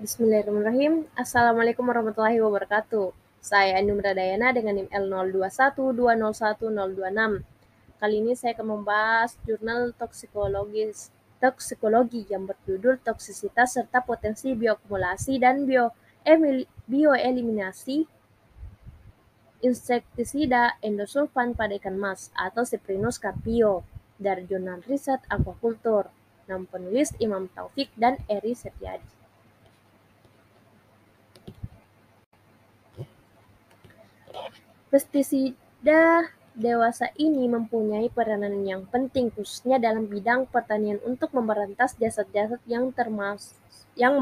Bismillahirrahmanirrahim. Assalamualaikum warahmatullahi wabarakatuh. Saya Anumra Dayana dengan NIM L0212012026. Kali ini saya akan membahas jurnal toksikologi yang berjudul toksisitas serta potensi bioakumulasi dan bioeliminasi insektisida endosulfan pada ikan mas atau Cyprinus carpio dari jurnal riset aquacultur. Nama penulis Imam Taufik dan Eri Setiadi. Pestisida dewasa ini mempunyai peranan yang penting khususnya dalam bidang pertanian untuk memberantas jasad-jasad yang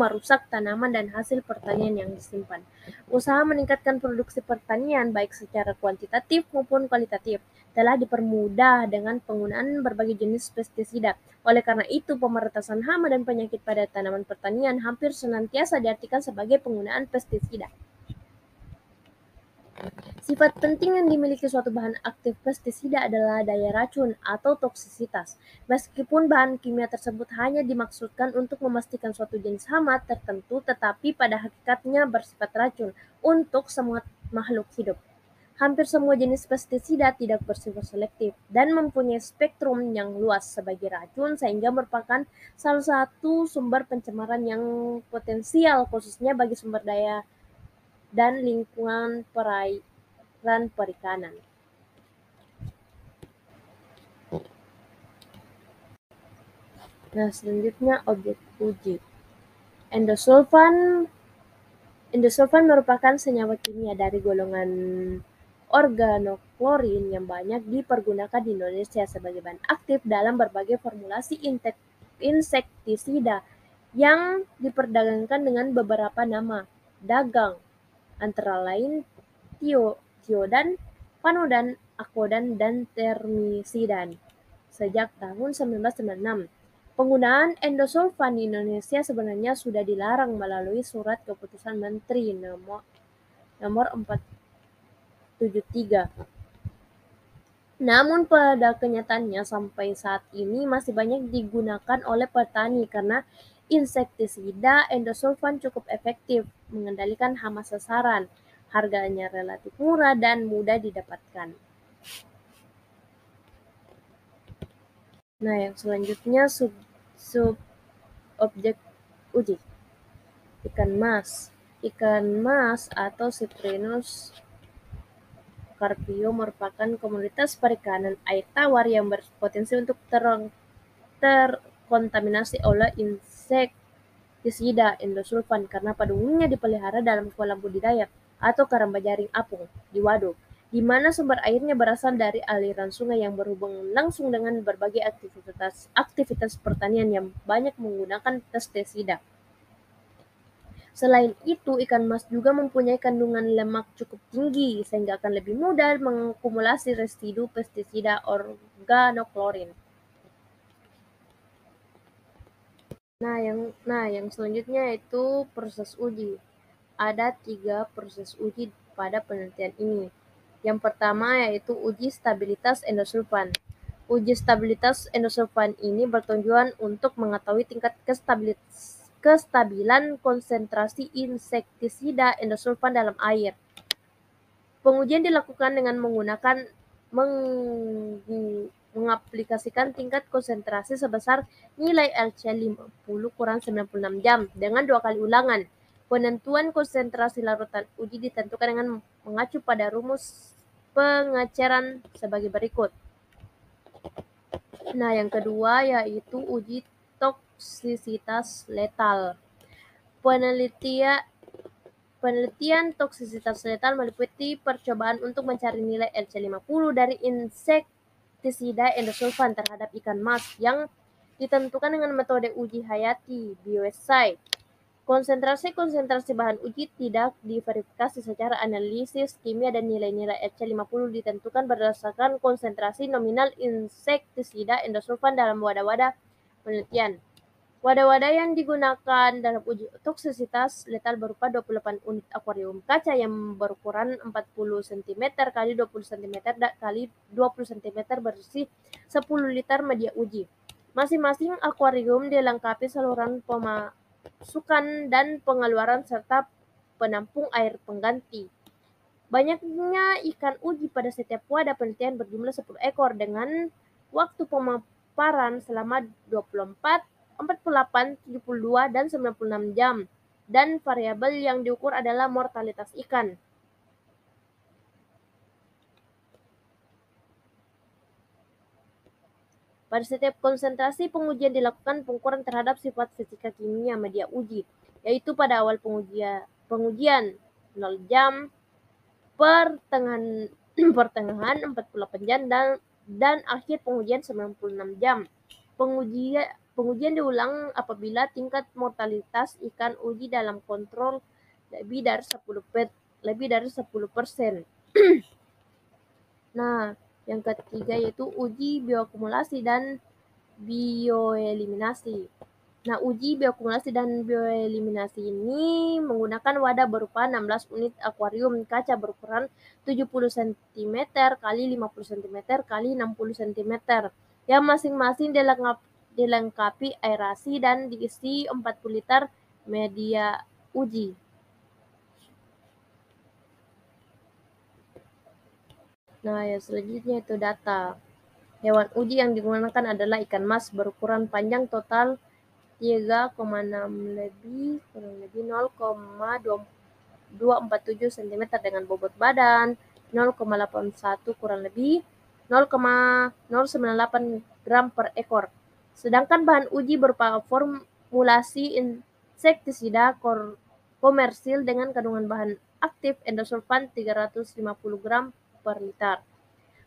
merusak tanaman dan hasil pertanian yang disimpan. Usaha meningkatkan produksi pertanian baik secara kuantitatif maupun kualitatif telah dipermudah dengan penggunaan berbagai jenis pestisida. Oleh karena itu, pemberantasan hama dan penyakit pada tanaman pertanian hampir senantiasa diartikan sebagai penggunaan pestisida. Sifat penting yang dimiliki suatu bahan aktif pestisida adalah daya racun atau toksisitas. Meskipun bahan kimia tersebut hanya dimaksudkan untuk memastikan suatu jenis hama tertentu, tetapi pada hakikatnya bersifat racun untuk semua makhluk hidup. Hampir semua jenis pestisida tidak bersifat selektif dan mempunyai spektrum yang luas sebagai racun sehingga merupakan salah satu sumber pencemaran yang potensial khususnya bagi sumber daya dan lingkungan perikanan. Nah, selanjutnya objek uji. Endosulfan merupakan senyawa kimia dari golongan organoklorin yang banyak dipergunakan di Indonesia sebagai bahan aktif dalam berbagai formulasi insektisida yang diperdagangkan dengan beberapa nama dagang, antara lain Thiodan, Panodan, Akodan, dan Termisidan. Sejak tahun 1996, penggunaan endosulfan di Indonesia sebenarnya sudah dilarang melalui Surat Keputusan Menteri nomor 473. Namun pada kenyataannya sampai saat ini masih banyak digunakan oleh petani karena insektisida endosulfan cukup efektif mengendalikan hama sasaran, harganya relatif murah dan mudah didapatkan. Nah, yang selanjutnya sub objek uji. Ikan mas. Ikan mas atau Cyprinus carpio merupakan komunitas perikanan air tawar yang berpotensi untuk terkontaminasi oleh insektisida endosulfan karena pada umumnya dipelihara dalam kolam budidaya atau keramba jaring apung di waduk, di mana sumber airnya berasal dari aliran sungai yang berhubungan langsung dengan berbagai aktivitas pertanian yang banyak menggunakan pestisida. Selain itu, ikan mas juga mempunyai kandungan lemak cukup tinggi sehingga akan lebih mudah mengakumulasi residu pestisida organoklorin. Nah, yang selanjutnya itu proses uji. Ada 3 proses uji pada penelitian ini. Yang pertama yaitu uji stabilitas endosulfan. Uji stabilitas endosulfan ini bertujuan untuk mengetahui tingkat kestabilan konsentrasi insektisida endosulfan dalam air. Pengujian dilakukan dengan mengaplikasikan tingkat konsentrasi sebesar nilai LC50 kurang 96 jam dengan 2 kali ulangan. Penentuan konsentrasi larutan uji ditentukan dengan mengacu pada rumus pengecaran sebagai berikut. Nah, yang kedua yaitu uji toksisitas letal. Penelitian toksisitas letal meliputi percobaan untuk mencari nilai LC50 dari insektisida endosulfan terhadap ikan mas yang ditentukan dengan metode uji hayati biocide. Konsentrasi bahan uji tidak diverifikasi secara analisis kimia dan nilai-nilai LC50 ditentukan berdasarkan konsentrasi nominal insektisida endosulfan dalam wadah-wadah penelitian. Wadah-wadah yang digunakan dalam uji toksisitas letal berupa 28 unit akuarium kaca yang berukuran 40 cm x 20 cm x 20 cm berisi 10 liter media uji. Masing-masing akuarium dilengkapi saluran pemasukan dan pengeluaran serta penampung air pengganti. Banyaknya ikan uji pada setiap wadah penelitian berjumlah 10 ekor dengan waktu pemaparan selama 24, 48, 72, dan 96 jam. Dan variabel yang diukur adalah mortalitas ikan. Pada setiap konsentrasi pengujian dilakukan pengukuran terhadap sifat fisika kimia media uji, yaitu pada awal pengujian 0 jam, pertengahan 48 jam, dan akhir pengujian 96 jam. Pengujian diulang apabila tingkat mortalitas ikan uji dalam kontrol lebih dari 10%. Nah, yang ketiga yaitu uji bioakumulasi dan bioeliminasi. Nah, uji bioakumulasi dan bioeliminasi ini menggunakan wadah berupa 16 unit akuarium kaca berukuran 70 cm kali 50 cm kali 60 cm yang masing-masing dilengkapi aerasi dan diisi 40 liter media uji. Nah, yang selanjutnya itu data. Hewan uji yang digunakan adalah ikan mas berukuran panjang total 3,6 lebih kurang lebih 0,247 cm dengan bobot badan 0,81 kurang lebih 0,098 gram per ekor. Sedangkan bahan uji berupa formulasi insektisida komersil dengan kandungan bahan aktif endosulfan 350 gram per liter.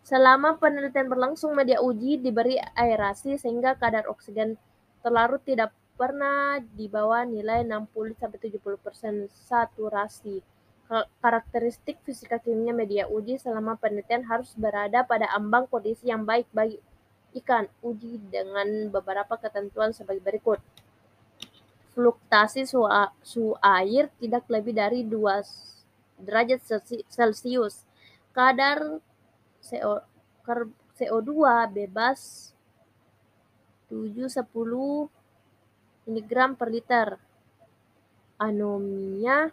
Selama penelitian berlangsung, media uji diberi aerasi sehingga kadar oksigen terlarut tidak pernah di bawah nilai 60-70% saturasi. Karakteristik fisika kimia media uji selama penelitian harus berada pada ambang kondisi yang baik bagi ikan uji dengan beberapa ketentuan sebagai berikut. Fluktasi suhu air tidak lebih dari 2 derajat Celcius. Kadar CO2 bebas 7-10 mg per liter. Anomia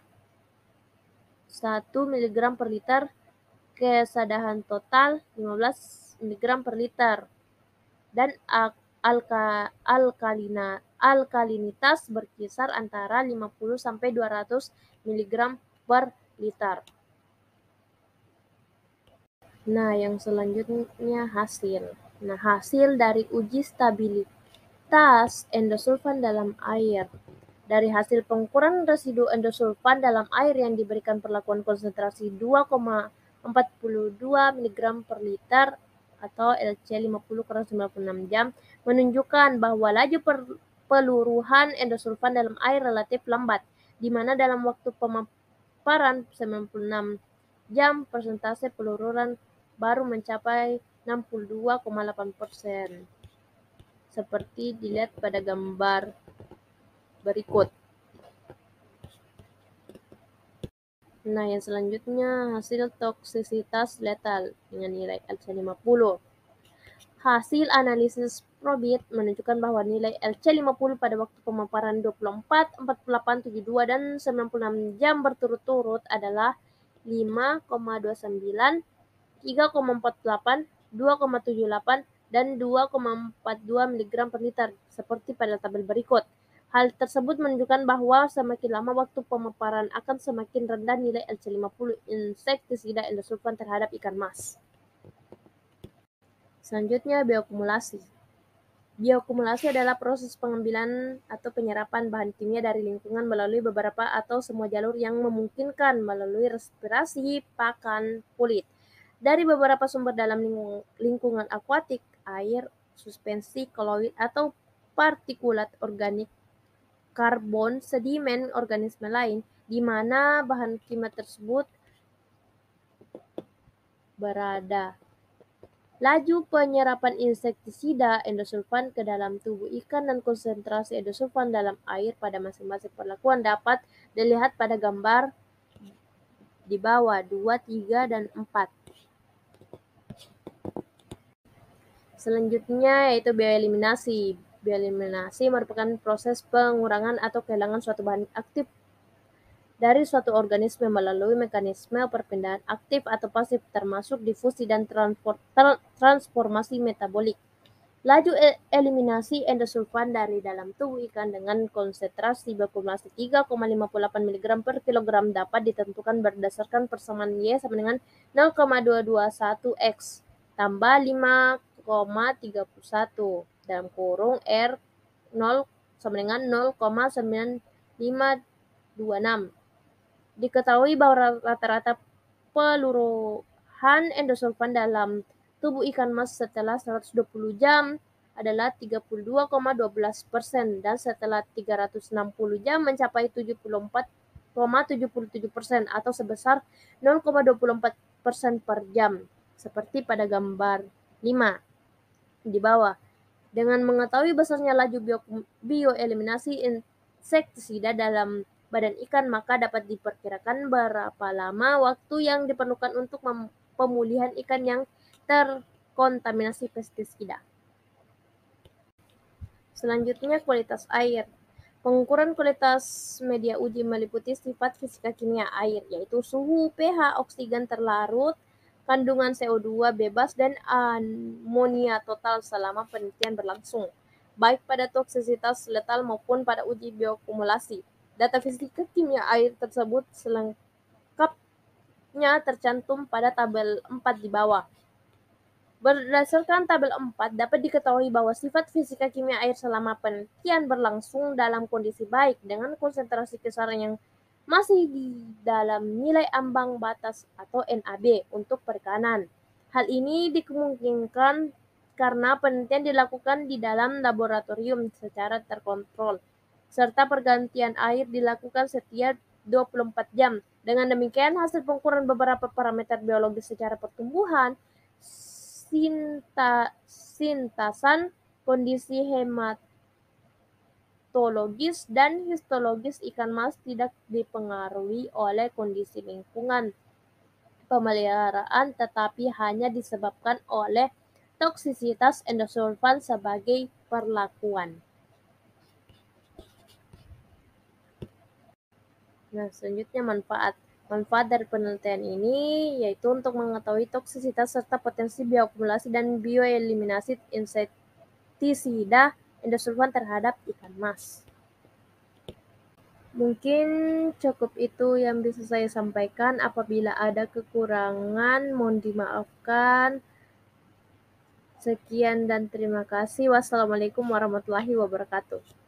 1 mg per liter. Kesadahan total 15 mg per liter. Dan alkalinitas berkisar antara 50-200 mg per liter. Nah, yang selanjutnya hasil. Nah, hasil dari uji stabilitas endosulfan dalam air. Dari hasil pengukuran residu endosulfan dalam air yang diberikan perlakuan konsentrasi 2,42 mg per liter atau LC50/96 jam menunjukkan bahwa laju peluruhan endosulfan dalam air relatif lambat, di mana dalam waktu pemaparan 96 jam persentase pelururan baru mencapai 62,8%. Seperti dilihat pada gambar berikut. Nah, yang selanjutnya hasil toksisitas letal dengan nilai LC50. Hasil analisis probit menunjukkan bahwa nilai LC50 pada waktu pemaparan 24, 48, 72, dan 96 jam berturut-turut adalah 5,29, 3,48, 2,78, dan 2,42 mg per liter, seperti pada tabel berikut. Hal tersebut menunjukkan bahwa semakin lama waktu pemaparan akan semakin rendah nilai LC50 insektisida endosulfan terhadap ikan mas. Selanjutnya, bioakumulasi. Bioakumulasi adalah proses pengambilan atau penyerapan bahan kimia dari lingkungan melalui beberapa atau semua jalur yang memungkinkan melalui respirasi, pakan, kulit. Dari beberapa sumber dalam lingkungan akuatik, air, suspensi koloid atau partikulat organik, karbon, sedimen organisme lain, di mana bahan kimia tersebut berada. Laju penyerapan insektisida endosulfan ke dalam tubuh ikan dan konsentrasi endosulfan dalam air pada masing-masing perlakuan dapat dilihat pada gambar di bawah 2, 3, dan 4. Selanjutnya yaitu bioeliminasi. Bioeliminasi merupakan proses pengurangan atau kehilangan suatu bahan aktif dari suatu organisme melalui mekanisme perpindahan aktif atau pasif termasuk difusi dan transformasi metabolik. Laju eliminasi endosulfan dari dalam tubuh ikan dengan konsentrasi bioakumulasi 3,58 mg per kilogram dapat ditentukan berdasarkan persamaan Y sama dengan 0,221 X tambah 5,31 dalam kurung R 0 sama dengan 0,9526. Diketahui bahwa rata-rata peluruhan endosulfan dalam tubuh ikan mas setelah 120 jam adalah 32,12% dan setelah 360 jam mencapai 74,77% atau sebesar 0,24% per jam, seperti pada gambar 5 di bawah. Dengan mengetahui besarnya laju bioeliminasi insektisida dalam badan ikan, maka dapat diperkirakan berapa lama waktu yang diperlukan untuk pemulihan ikan yang terkontaminasi pestisida. Selanjutnya, kualitas air. Pengukuran kualitas media uji meliputi sifat fisika kimia air, yaitu suhu, pH, oksigen terlarut, kandungan CO2 bebas, dan amonia total selama penelitian berlangsung, baik pada toksisitas letal maupun pada uji bioakumulasi. Data fisika kimia air tersebut selengkapnya tercantum pada tabel 4 di bawah. Berdasarkan tabel 4, dapat diketahui bahwa sifat fisika kimia air selama penelitian berlangsung dalam kondisi baik dengan konsentrasi kisaran yang masih di dalam nilai ambang batas atau NAB untuk perikanan. Hal ini dimungkinkan karena penelitian dilakukan di dalam laboratorium secara terkontrol, serta pergantian air dilakukan setiap 24 jam. Dengan demikian, hasil pengukuran beberapa parameter biologis secara pertumbuhan, sintasan, kondisi hematologis, dan histologis ikan mas tidak dipengaruhi oleh kondisi lingkungan pemeliharaan tetapi hanya disebabkan oleh toksisitas endosulfan sebagai perlakuan. Nah, selanjutnya manfaat. Manfaat dari penelitian ini yaitu untuk mengetahui toksisitas serta potensi bioakumulasi dan bioeliminasi insektisida endosulfan terhadap ikan mas. Mungkin cukup itu yang bisa saya sampaikan. Apabila ada kekurangan, mohon dimaafkan. Sekian dan terima kasih. Wassalamualaikum warahmatullahi wabarakatuh.